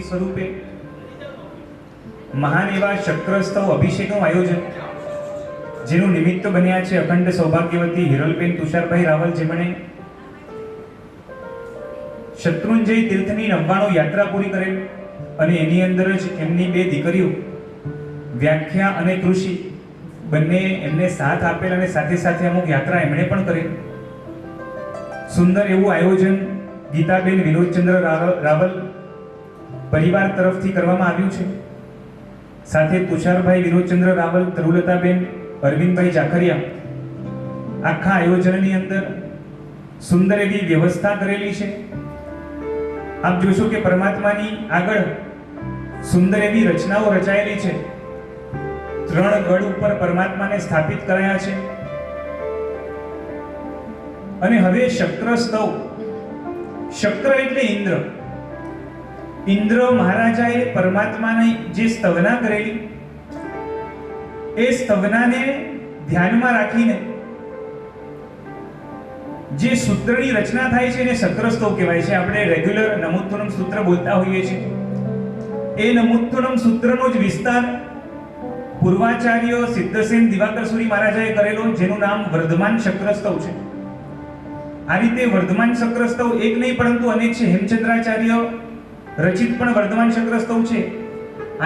સ્વરૂપે મહાન એવા શક્રસ્તવ અભિષેકનું આયોજન, જેનું નિમિત્ત બન્યા છે અખંડ સૌભાગ્યવતી હિરલબેન તુષારભાઈ રાવલ, જેમણે શત્રુંજય તીર્થની 99 યાત્રા પૂરી કરેલ અને એની અંદર જ એમની 2 દીકરીઓ વ્યાખ્યા અને કૃષિ બંને એમને સાથ આપેલ અને સાથે સાથે અમુક યાત્રા એમણે પણ કરેલ. સુંદર એવું આયોજન ગીતાબેન વિનોદચંદ્ર રાવલ પરિવાર તરફથી કરવામાં આવ્યું છે. સાથે તુષારભાઈ વિનોદચંદ્ર રાવલ, તરુલતાબેન અરવિંદભાઈ જાખરિયા આખા આયોજનની અંદર સુંદર એવી વ્યવસ્થા કરેલી છે. આપ જોશો કે પરમાત્માની આગળ સુંદર એવી રચનાઓ રચાયેલી છે. 3 ગઢ ઉપર પરમાત્માને સ્થાપિત કરાયા છે. અને હવે શક્ર સ્તવ, શક્ર એટલે ઇન્દ્ર. ઇન્દ્ર મહારાજાએ પરમાત્માની જે સ્તવના કરેલી, એ સ્તવનાને ધ્યાનમાં રાખીને જે સૂત્રની રચના થાય છે એને શક્ર સ્તવ કહેવાય છે. આપણે રેગ્યુલર નમોત્તનમ સૂત્ર બોલતા હોઈએ છીએ. એ નમોત્તનમ સૂત્રનો જ વિસ્તાર પૂર્વાચાર્ય સિદ્ધસેન દિવાકર સુરી મહારાજાએ કરેલો, જેનું નામ વર્ધમાન શક્રસ્તવ છે. આ રીતે વર્ધમાન શક્રસ્તવ એક નહીં પરંતુ અનેક છે. હેમચંદ્રાચાર્ય રચિત પણ વર્ધમાન શક્રસ્તવ છે.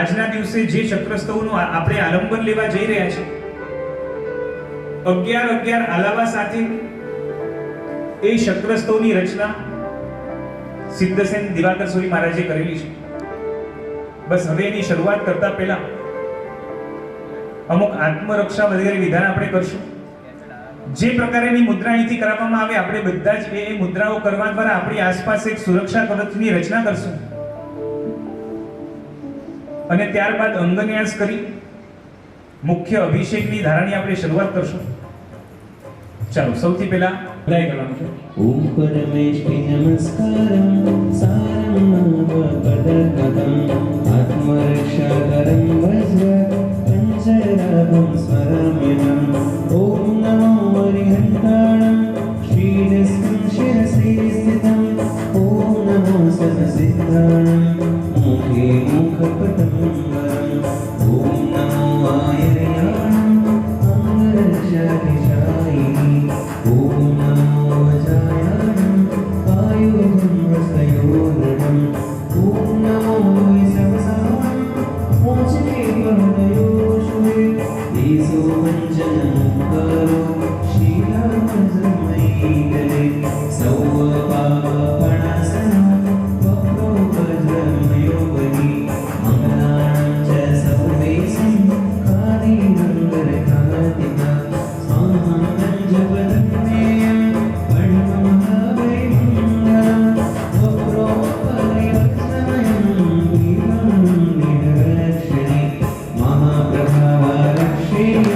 આજના દિવસે જે શક્રસ્તવનું આપણે આલંબન લેવા જઈ રહ્યા છે, 11 આલાવા સાથે એ શક્રસ્તવની રચના સિદ્ધસેન દિવાકર સુરી મહારાજે કરેલી છે. બસ હવે એની શરૂઆત કરતા પહેલા અમુક આત્મરક્ષા વગેરે વિધાન આપણે કરશું. જે પ્રકારેની મુદ્રા અહીંથી કરાવવામાં આવે, આપણે બધા જ એ મુદ્રાઓ કરવા દ્વારા આપણી આસપાસ એક સુરક્ષા કવચની રચના કરશું. અને ત્યારબાદ અંગન્યાસ કરી મુખ્ય અભિષેકની ધારાની આપણે શરૂઆત કરશું. ચાલો, સૌથી પહેલા લય કરવાનું છે. ઓમ પરમેશ્વરી નમસ્કારમ સારમ પદકદમ આત્મરક્ષાકરમ વજ્ર પંચરાભમ સ્મરામ્યહમ. ઓમ નમો હરિહંતાણમ શ્રીરસ્કં શિરસે સ્થિતમ. ઓમ નમો સદસિદ્ધાણમ મુખે મુખપટમ વરમ. ઓમ નમો આયર્યાણમ અંગરક્ષાધિશાયિની. ઓમ નમો વજાયાણમ વાયુગમ હસ્તયોદૃઢમ. ઓમ નમો વિસવસાણમ મોચને પરદયોશુરે. દેશો વંચનમુક્તારો શ્રીરામજન્મયી કરે. સૌ પાપપણાસનો વક્રો વજ્રમયો બની. મંગલાણં ચ સર્વેષાં ખાદીમંગલકાતિકા. સ્વાહં પંચપદન્નેયં પણ્મહાવૈ મંગલં. વક્રો પરિવક્ષનયં ભીમં નિરલક્ષ્યતિ. મહાપ્રભાવારક્ષેયં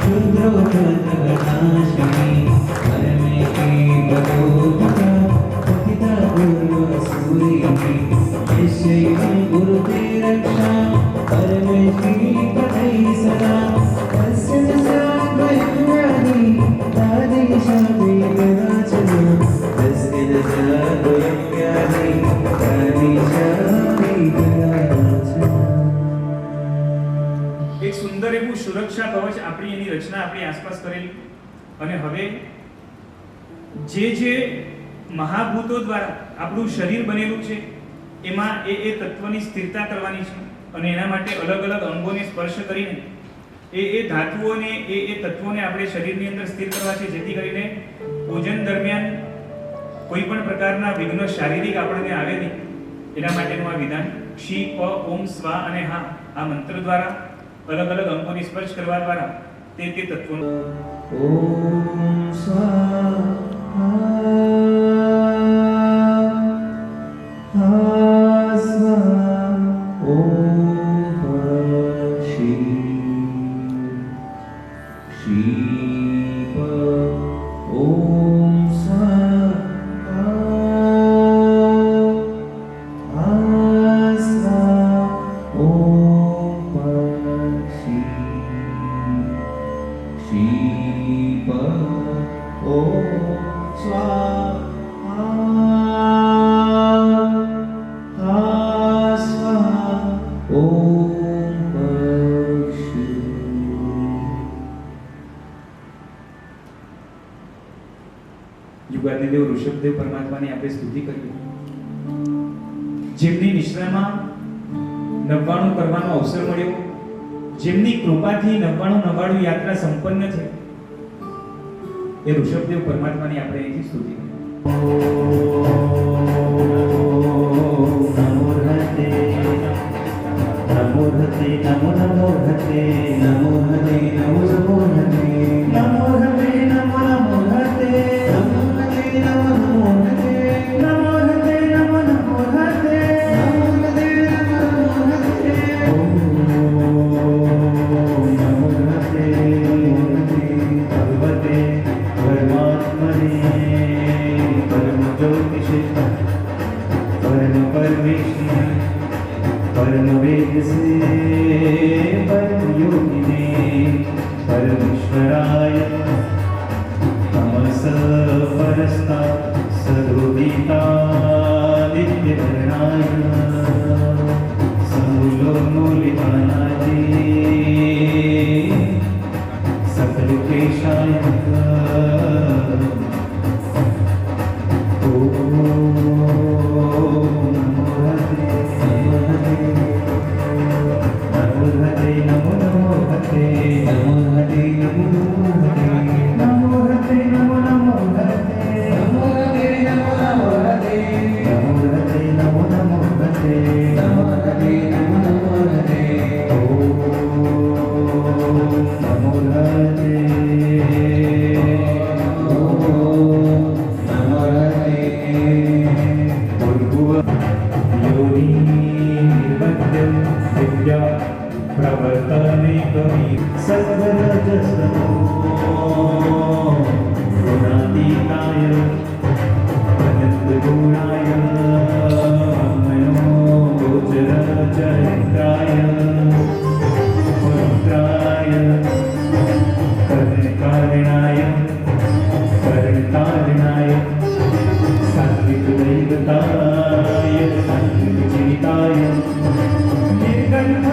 રુદ્રોપતગનાશિની. પરમેશ્વરી ભગવતા પતિતા પૂર્વસૂરિણી. નિશ્ચયં ગુરુતે રક્ષા પરમેશ્વરી પતૈ સદા. તસ્ય દશાદ્વયં તાદીશાભી કદાચન. તસ્ય દશાદ્વયં તાદીશાભી કદાચન. એક સુંદર એવું સુરક્ષા કવચ આપણી એની રચના આપણી આસપાસ કરેલી. અને હવે જે મહાભૂતો દ્વારા આપણું શરીર બનેલું છે, એમાં એ તત્વની સ્થિરતા કરવાની છે. અને એના માટે અલગ અલગ અંગોને સ્પર્શ કરીને એ ધાતુઓને એ તત્વોને આપણે શરીરની અંદર સ્થિર કરવા છે, જેથી કરીને ભોજન દરમિયાન કોઈ પણ પ્રકારના વિઘ્ન શારીરિક આપણને આવે નહીં. એના માટેનું આ વિધાન ક્ષી, પ, ઓમ, સ્વા અને હા આ મંત્ર દ્વારા અલગ અલગ અંગોની સ્પર્શ કરવા દ્વારા તે તત્વોનો ઓમ સ્વાહા સ્વાહા. ઓમ શિવ ઓમ સ્વાહા સ્વાહા. ઓમ શિવ ઓમ ઋષભદેવ પરમાત્માની આપણે સ્તુતિ કરીએ. જેમની નિશ્રામાં 99 કરવાનો અવસર મળ્યો, જેમની કૃપાથી 99 યાત્રા સંપન્ન છે, એ ઋષભદેવ પરમાત્માની આપણે અહીંથી સ્તુતિ કરીએ. નમો હતે નમો હતે નમો નમો હતે નમો હતે નમો નમો હતે નમો હતે નમો નમો હતે નમો હતે નમો નમો હતે નમો હતે નમો નમો હતે નમો હતે નમો નમો હતે ઓમ નમો હતે ભગવતે પરમાત્મને પરમ જ્યોતિષે परम परमेश्वरी परम वेद से परम योगिने परमेश्वराय तमस परस्ता सदोदिता नित्यवर्णाय समूलोन्मूलितानादे सकलकेशाय प्रवर्तने कवि सद्वरजसनो गुणातीताय अनन्तगुणाय मनो गोचरचरित्राय पवित्राय कर्णकारणाय कर्णकारणाय सात्विकदैवताय सात्विकचिताय निर्गण्ध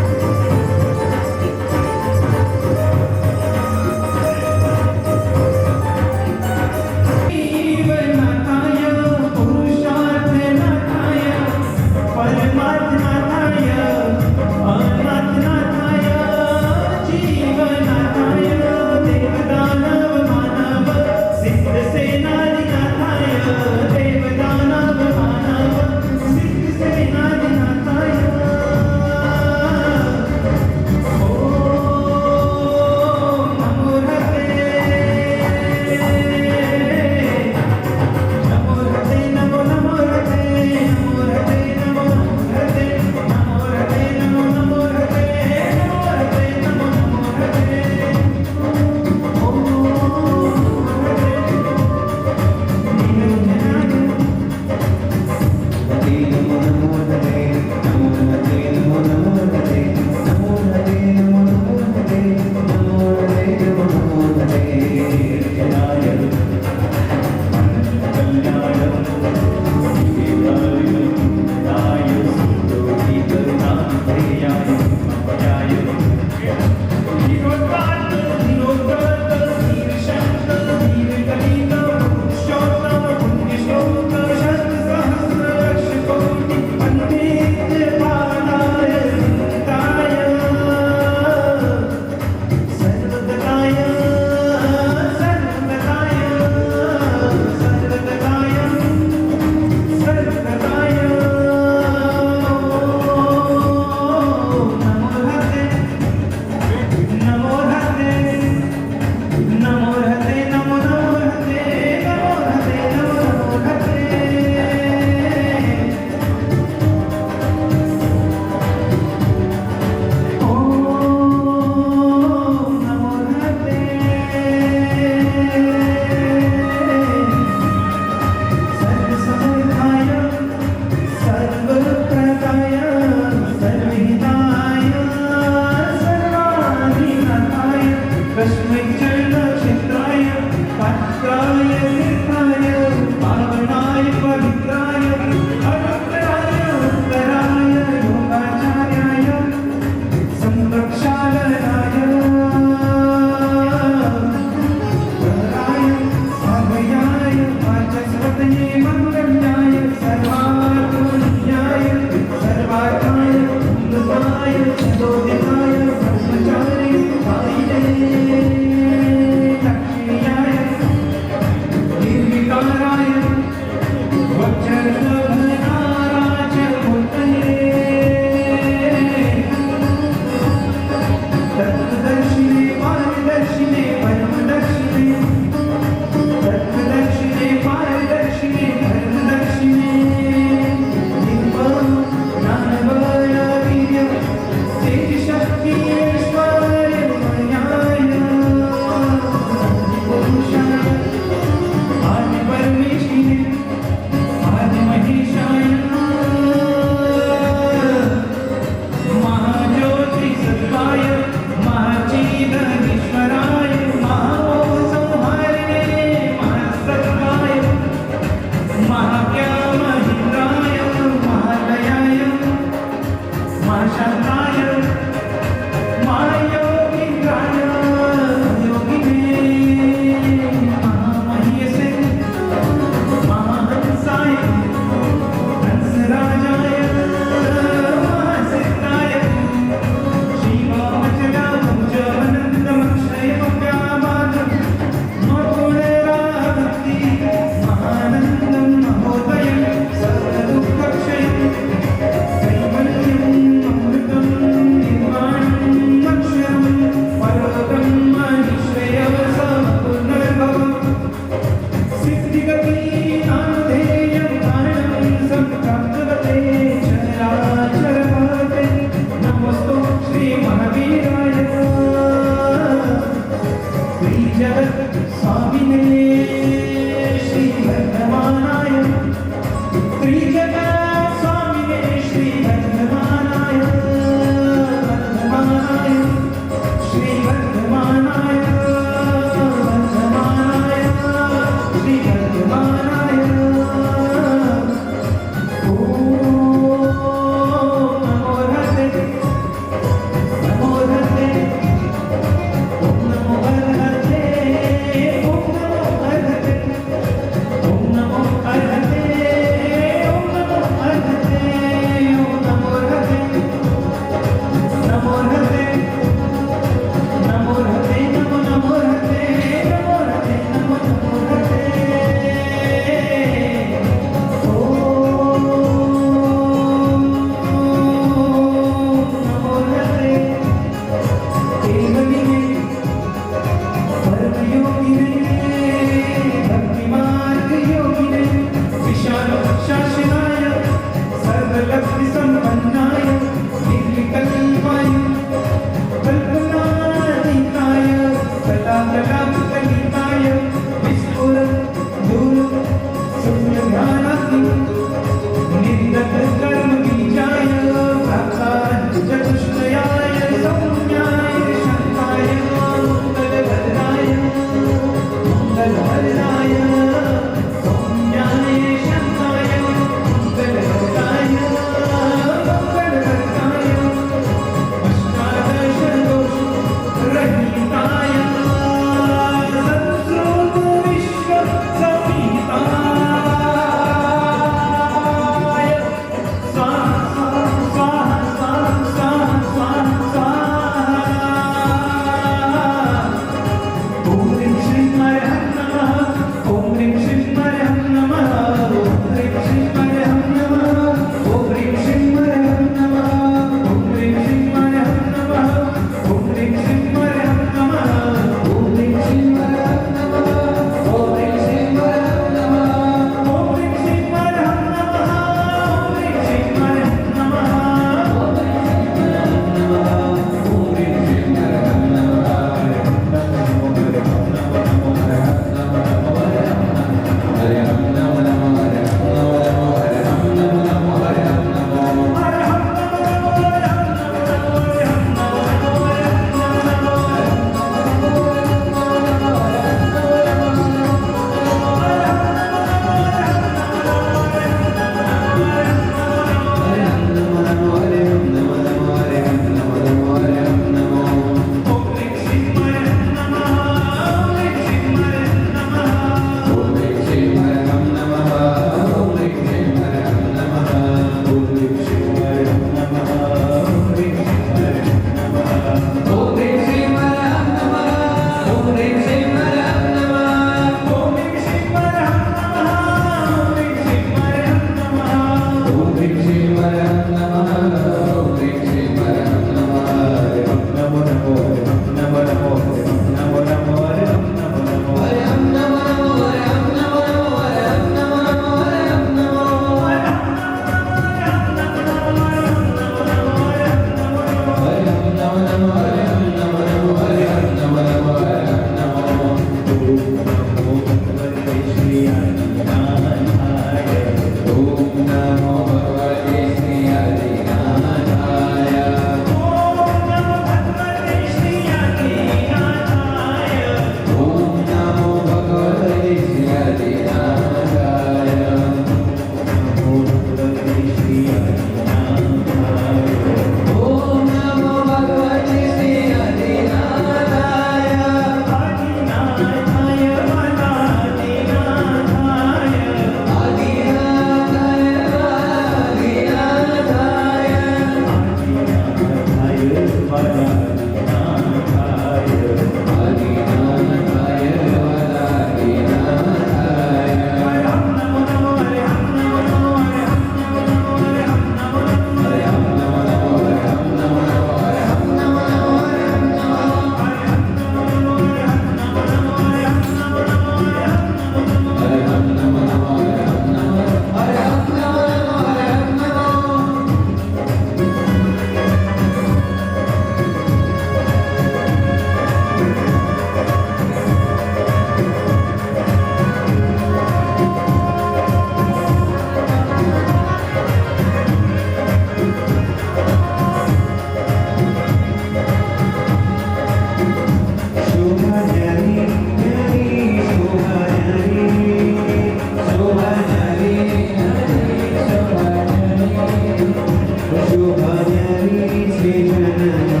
શોભાયારી શ્રી જનમંગળારી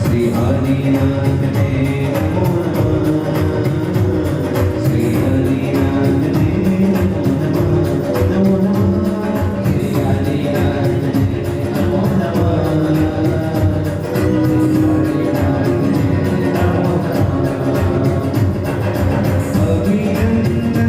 શ્રી આદિનાથને નમો નમઃ શ્રી આદિનાથને નમો નમઃ શ્રી આદિનાથને નમો નમઃ અભિનંદન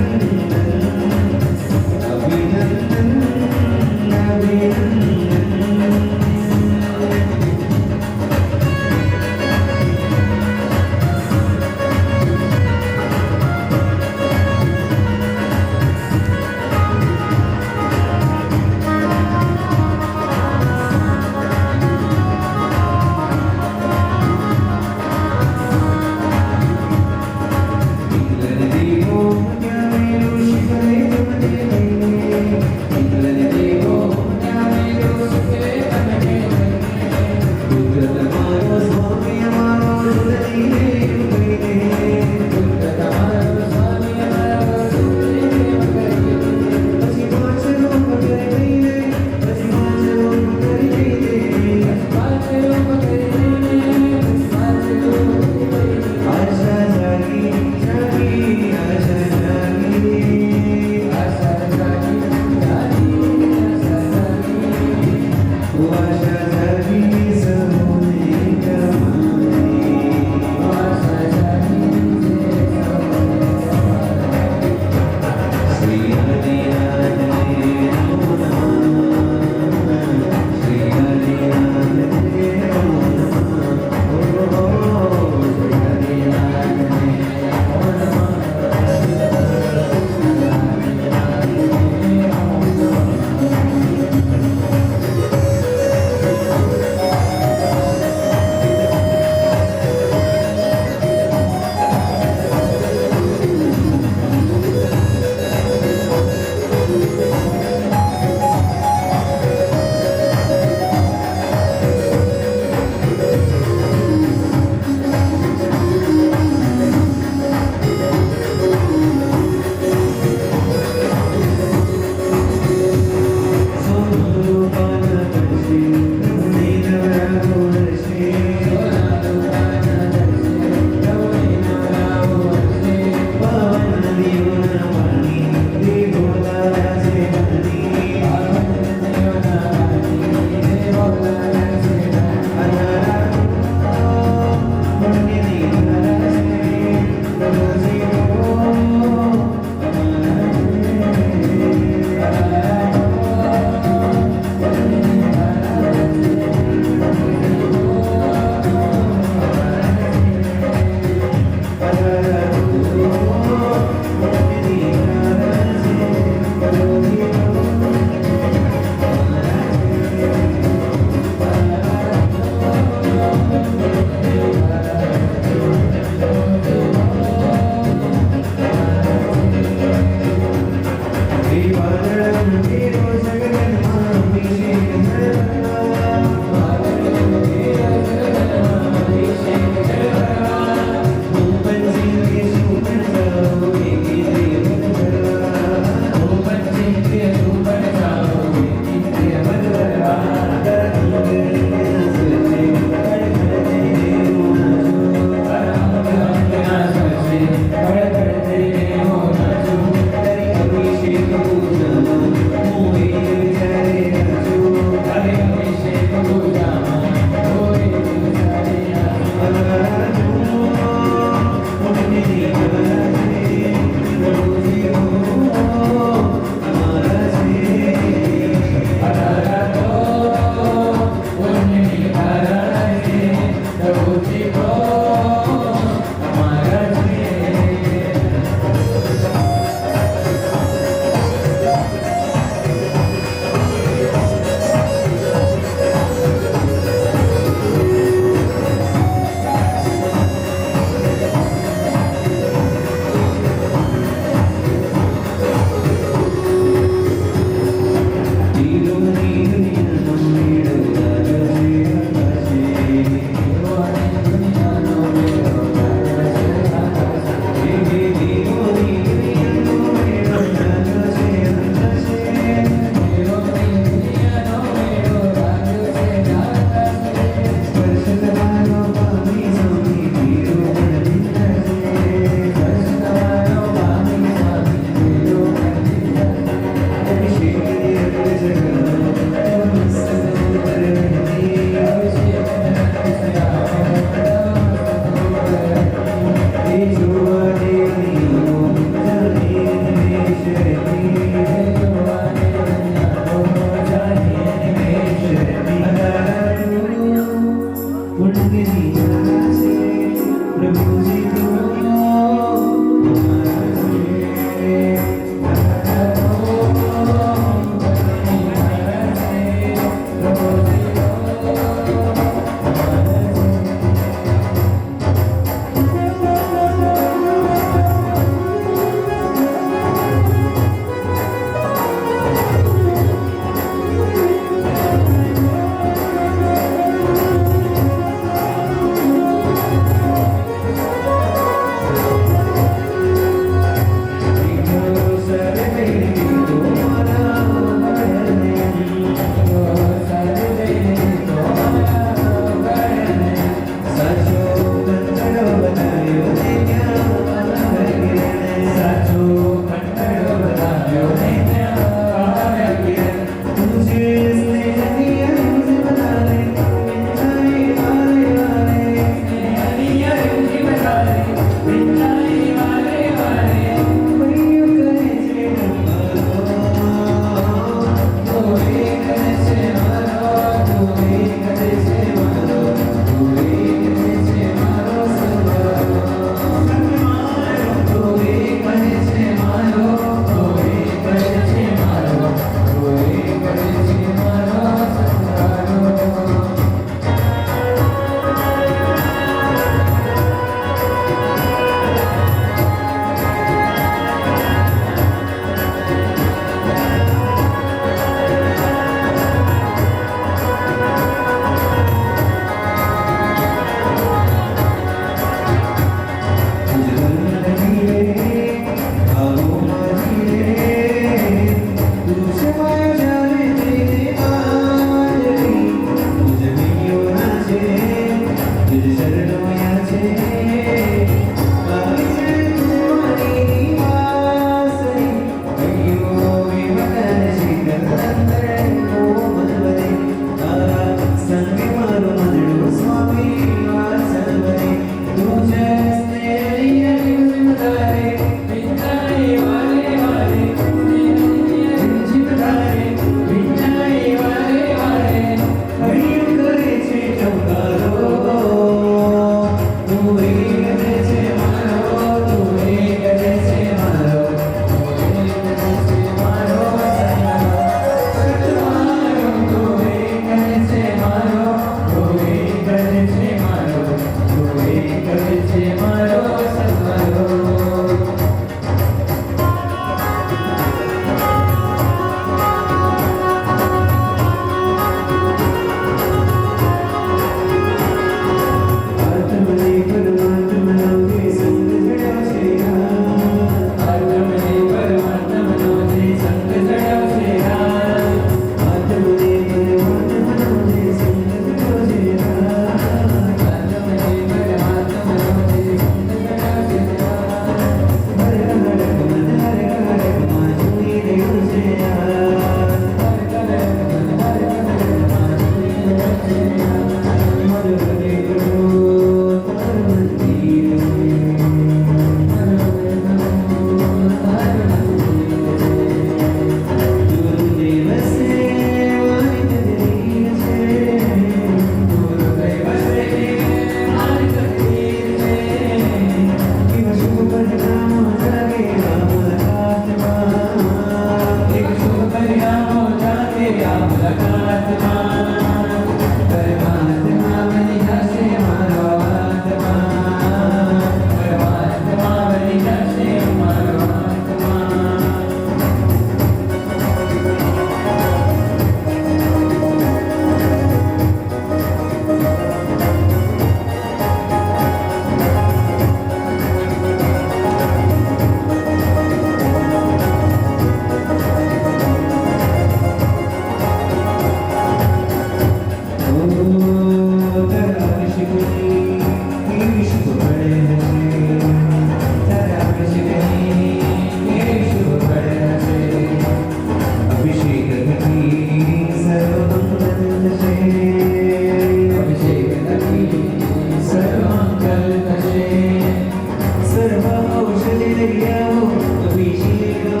લઈ આવો અભિષેકમાં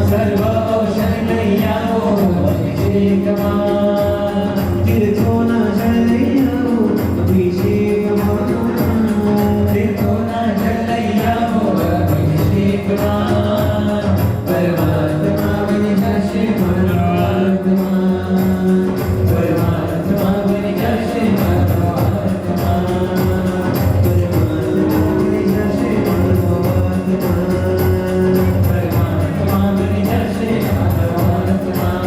સર્વ ઔષધ લઈ આવો અભિષેકમાં તીર્થોના જળ લઈ આવો અભિષેકમાં તીર્થોના જળ લઈ આવો અભિષેકમાં પરમાત્મા બની જશે મારો આત્મા પરમાત્મા બની જશે મારો આત્મા પરમાત્મા બની જશે મારો આત્મા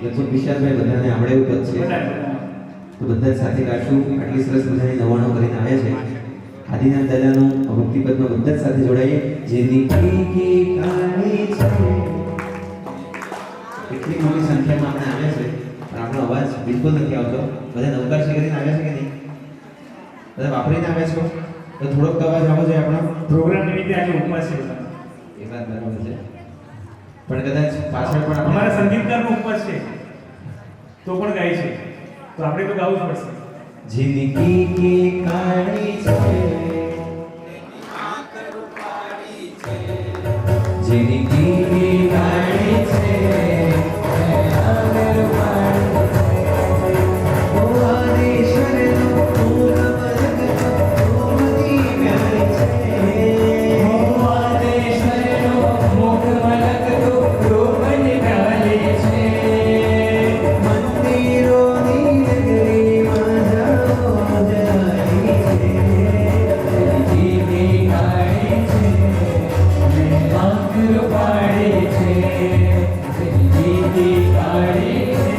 લગભગ વિશાલભાઈ બધાને આવડે એવું પદ છે તો બધા સાથે ગાશું. આટલી સરસ મજાની નવાણો કરીને આવ્યા છે. આદિનાથ દાદાનું ભક્તિ પદમાં બધા સાથે જોડાઈએ. જેની કી કાળી છે એટલી મોટી સંખ્યામાં આપણે આવ્યા છે. પણ બિલકુલ નથી આવતો. બધા નવકાર કરીને આવ્યા છે કે નહીં? બધા વાપરીને આવ્યા છો? તો થોડોક તો અવાજ આવવો જોઈએ આપણો. પ્રોગ્રામ નિમિત્તે આજે ઉપવાસ છે બધા. એ વાત બરાબર છે. પણ કદાચ પાછળ પણ અમારા સંગીતકારનો ઉપવાસ છે તો પણ ગાય છે, તો આપણે તો ગાવું જ પડશે. જિંદગી की कहानी છે, જિંદગી की कहानी છે, ઓ આદેશ્વરનો પૂર્ણ મલકનો મોહની પ્યારી છે, ઓ આદેશ્વરનો મુખ મલકતો રૂપની પ્યારી છે. મંદિરોની નગરીમાં જાઓ જલાલી છે, જિંદગી કાળી છે ને આંખ રૂપાળી છે. જિંદગી કાળી છે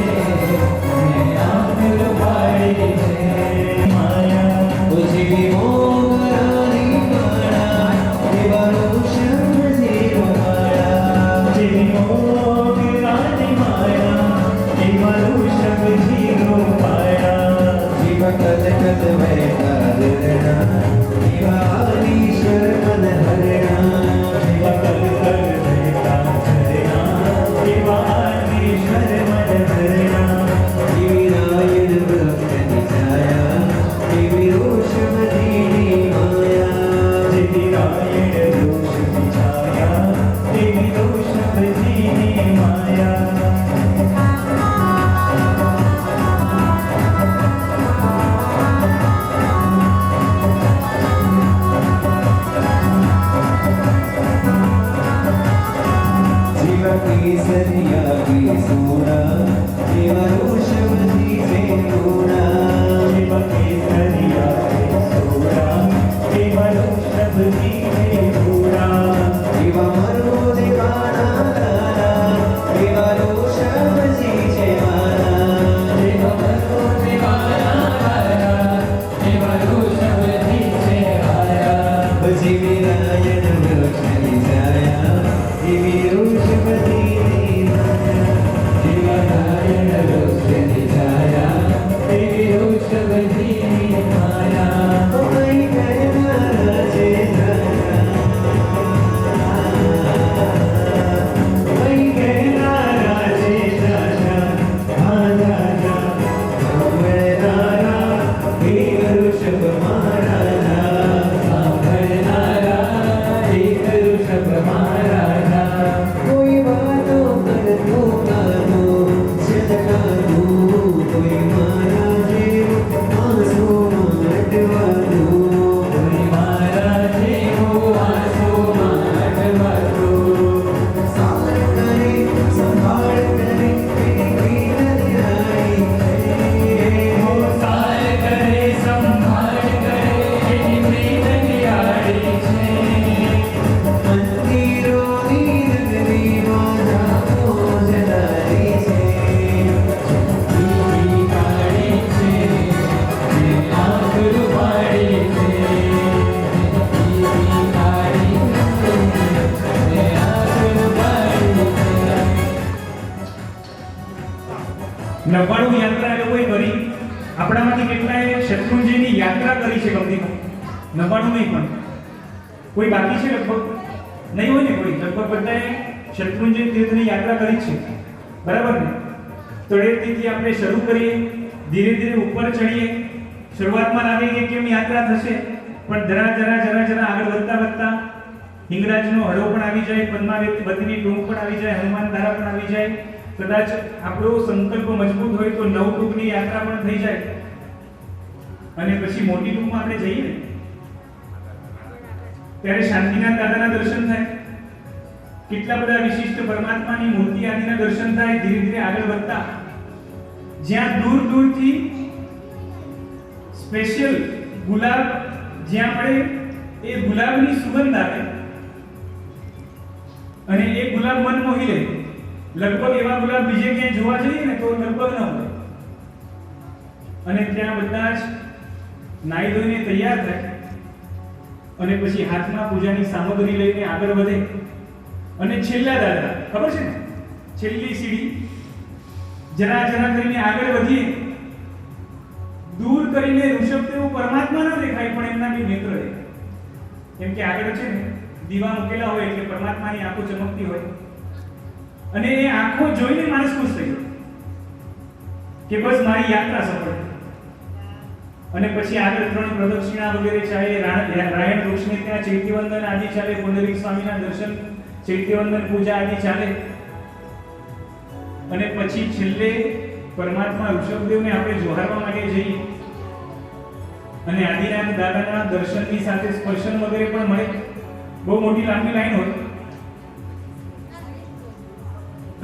ને આંખ રૂપાળી છે. માયા ઉજવી મોગરાની માળા, દેવાનું શબ્દ માળા, જેવી મોગરાની માયા, એવાનું શબ્દજીનો પાયા. જીવા કલકત વહેતા ઝરણા, એવા આદિશ્વર મન હરણા, એવા કલકલ વહેતા ઝરણા, એવા આદિશ્વર મન હરણા. એવી નાયણ વૃક્ષની છાયા, એવી રોષમતીની માયા, જેવી રાયણ રોષની છાયા, એવી રોષમતીની માયા. જીવા કેસરિયા કી સોના, એવા રોષમતી સેનુના, એવા કેસરિયા કે સોડા, એવા રોષમતીને ઘોડા. એવા મનોજ કાના લાલા, એવા રોષમતી છે મારા, એવા મનોજ વાલા વાલા, એવા રોષવતી છે વાલા. જીવી નાયણ વૃક્ષની છાયા, એવી રોષમતીની માયા, એવા નારાયણ રોષની છાયા, એવી રોષવતીની માયા. ઓ કઈ કહેનારા છે કઈ કહેનારા છે રાજા, હા રાજા, સાંભળનારા હે વૃષભ મહારાજા, સાંભળનારા એક ઋષભ મહારાજા. કોઈ વાતો કરતો ગાતો છલકાતું, કોઈ મારા જેવું આંસુમાં અટવાતું, કોઈ મારા જેવો આંસુમાં અટવાતો. સાર કરે સંભાળ કરે એની નિરાઈ છે, હો સાર કરે સંભાળ કરે એની પ્રીત નિરાળી છે. મંદિરોની નગરીમાં જાઓ જલાલી છે, જિંદગી કાળી છે ને આંખ રૂપાળી છે. જિંદગી કાળી છે ને આંખ રૂપાળી છે. 99 યાત્રા એ લોકોએ કરી. આપણામાંથી કેટલાએ શત્રુંજયની યાત્રા કરી છે કંપનીમાં? 99 નહીં, પણ કોઈ બાકી છે લગભગ? નહીં હોય ને કોઈ. લગભગ બધાએ શત્રુંજય તીર્થની યાત્રા કરી જ છે, બરાબર ને? તળેટીથી આપણે શરૂ કરીએ, ધીરે ધીરે ઉપર ચડીએ. શરૂઆતમાં લાગે કે કેમ યાત્રા થશે, પણ જરા આગળ વધતા હિંગરાજનો હળો પણ આવી જાય, પદ્માવતીની ટૂંક પણ આવી જાય, હનુમાન ધારા પણ આવી જાય. કદાચ આપણો સંકલ્પ મજબૂત હોય તો નવ ટૂંકની યાત્રા પણ થઈ જાય, અને પછી મોટી ટૂંકમાં આપણે જઈએ ને ત્યારે શાંતિનાથ દાદાના દર્શન થાય, કેટલા બધા વિશિષ્ટ પરમાત્માની મૂર્તિ આદિના દર્શન થાય. ધીરે ધીરે આગળ વધતા જ્યાં દૂર દૂરથી સ્પેશિયલ ગુલાબ જ્યાં પડે એ ગુલાબની સુગંધ આવે અને એ ગુલાબ મન મોહી લે. લગભગ એવા ગુલાબ બીજે ક્યાંય જોવા જઈએ ને તો લગભગ ન હોય. અને ત્યાં બધા જ નાઈ ધોઈને તૈયાર થાય અને પછી હાથમાં પૂજાની સામગ્રી લઈને આગળ વધે. અને છેલ્લા દાદા ખબર છે ને, છેલ્લી સીડી જરા કરીને આગળ વધીએ દૂર કરીને ઋષભદેવ પરમાત્મા ન દેખાય પણ એમના બી નેત્ર દેખાય. કેમ કે આગળ છે ને દીવા મૂકેલા હોય એટલે પરમાત્માની આંખો ચમકતી હોય અને એ આંખો જોઈને માણસ ખુશ થઈ જાય કે બસ મારી યાત્રા સફળ થઈ. અને પછી આગળ 3 પ્રદક્ષિણા વગેરે ચાલે, રાયણ વૃક્ષને ત્યાં ચૈત્યવંદન આદિ ચાલે, પુંડરીક સ્વામીના દર્શન, ચૈત્યવંદન પૂજા આદિ ચાલે અને પછી છેલ્લે પરમાત્મા ઋષભદેવને આપણે જોહારવા માટે જઈએ અને આદિનાથ દાદાના દર્શનની સાથે સ્પર્શન વગેરે પણ મળે. બહુ મોટી લાંબી લાઈન હોય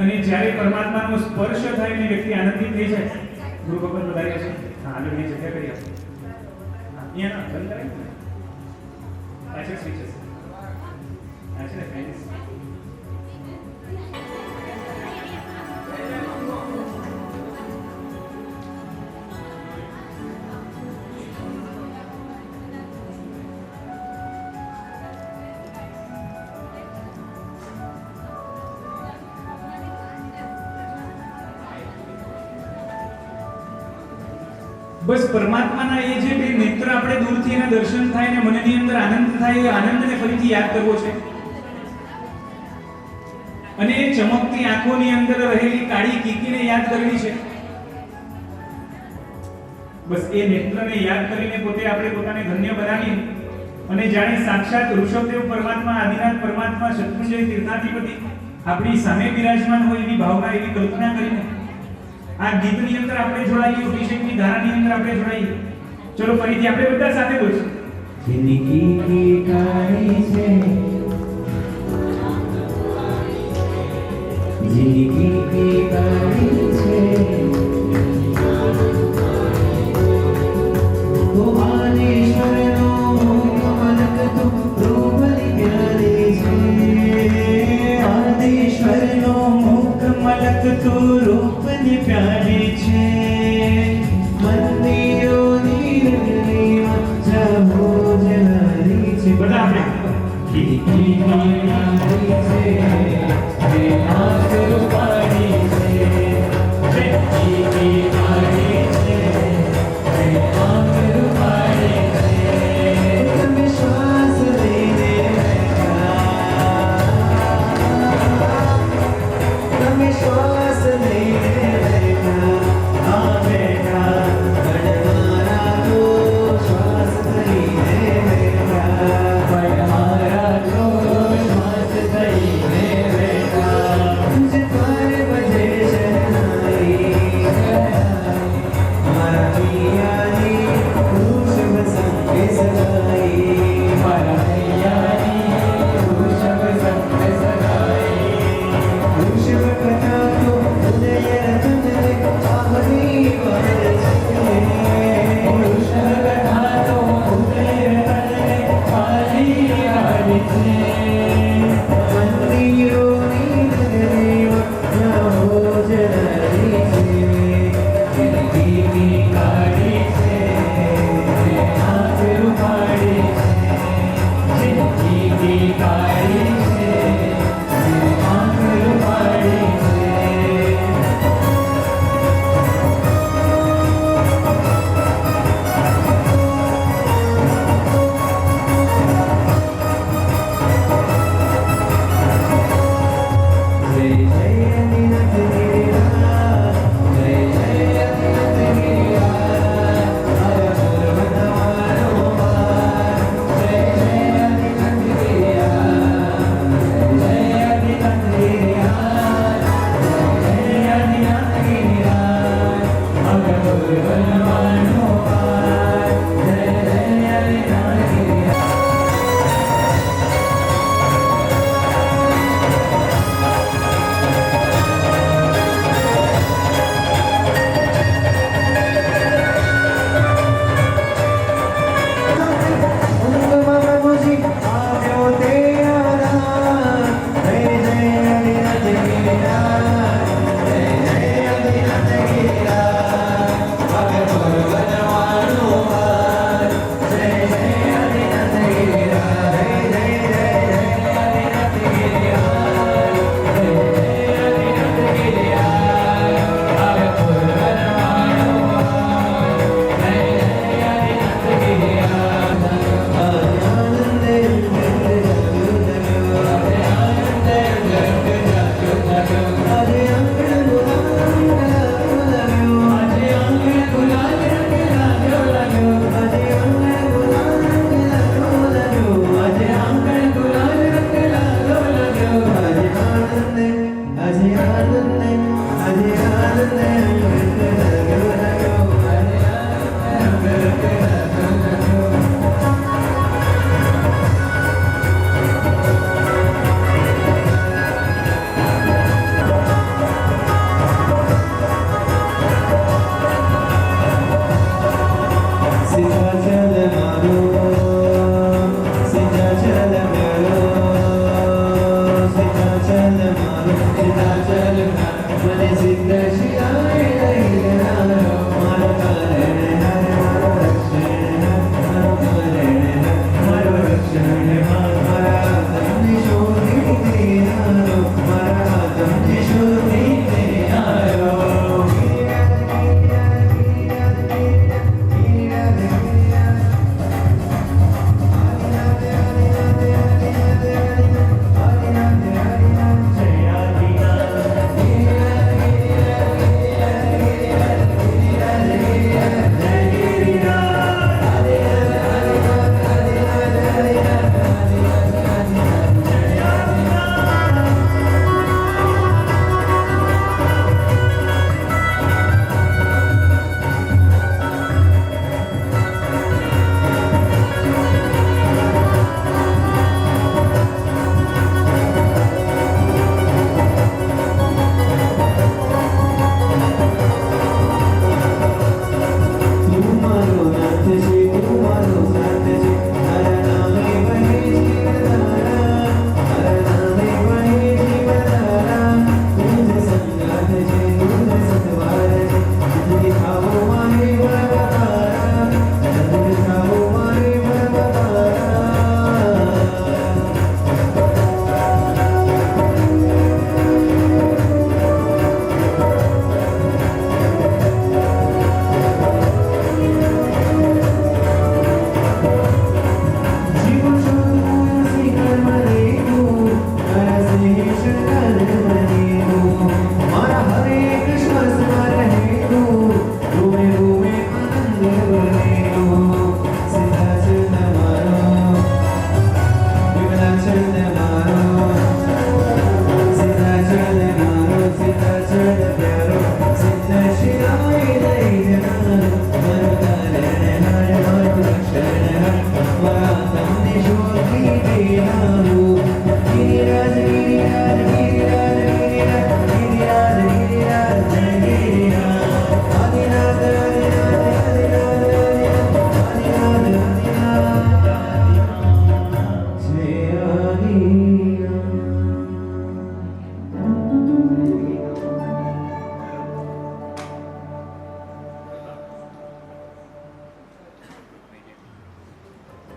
અને જ્યારે પરમાત્માનો સ્પર્શ થાય એટલે વ્યક્તિ આનંદિત થઈ જાય. ગુરુ ભગવાન વધાર્યા છે. હા, આગળ ની જગ્યા કરી આપો. અહીંયા ના બંધ કરાય ને પાછળ સ્વિચ છે. આ છે ને ફેન્સ. બસ પરમાત્માના એ જે બે નેત્ર આપણે દૂરથી એના દર્શન થાય ને મનની અંદર આનંદ થાય, એ આનંદને ફરીથી યાદ કરવો છે અને એ ચમકતી આંખોની અંદર રહેલી કાળી કીકીને યાદ કરવી છે. બસ એ નેત્રને યાદ કરીને પોતે આપણે પોતાને ધન્ય બનાવી અને જાણે સાક્ષાત ઋષભદેવ પરમાત્મા, આદિનાથ પરમાત્મા, શત્રુંજય તીર્થાધિપતિ આપણી સામે બિરાજમાન હોય એવી ભાવના, એવી કલ્પના કરીને આ ગીતની અંદર આપણે જોડાઈએ, અભિષેકની ધારાની અંદર આપણે જોડાઈએ. ચલો ફરીથી આપણે બધા સાથે બોલશું. જિંદગી की कहानी से जिंदगी की कहानी से तो आदिश्वरनो मलक तो रूपनि प्यारी છે. आदिश्वरनो मुख मलक तो रूपनि प्यारी છે. મંદિરોની રંગીમાં જાહો જલારી છે. બધા આપણે ખીકી મારી છે, તે આંખ રૂપાળી છે.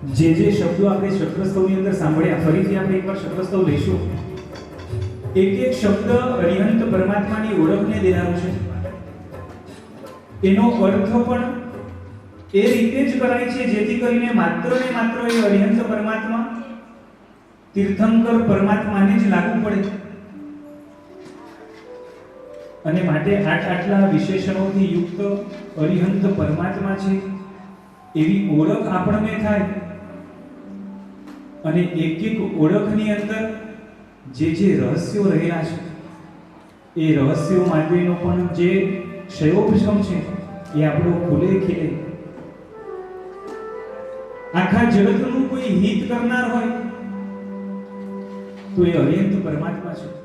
જે શબ્દો આપણે શબ્દસ્તવની અંદર સાંભળ્યા, ફરીથી આપણે એકવાર શબ્દસ્તવ લઈશું. એક એક શબ્દ અરિહંત પરમાત્માની ઓળખને દેનારો છે. એનો અર્થ પણ એ રીતે જ કરાય છે જેથી કરીને માત્ર ને માત્ર એ અરિહંત પરમાત્મા, તીર્થંકર પરમાત્માને જ લાગુ પડે. અને માટે આટલા વિશેષણોથી યુક્ત અરિહંત પરમાત્મા છે એવી ઓળખ આપણને થાય. અને એક એક ઓળખની અંદર જે રહસ્યો રહેલા છે એ રહસ્યો માટેનો પણ જે ક્ષયોપશમ છે એ આપણો ખુલે ખીલે. આખા જગતનું કોઈ હિત કરનાર હોય તો એ અરિહંત પરમાત્મા છે.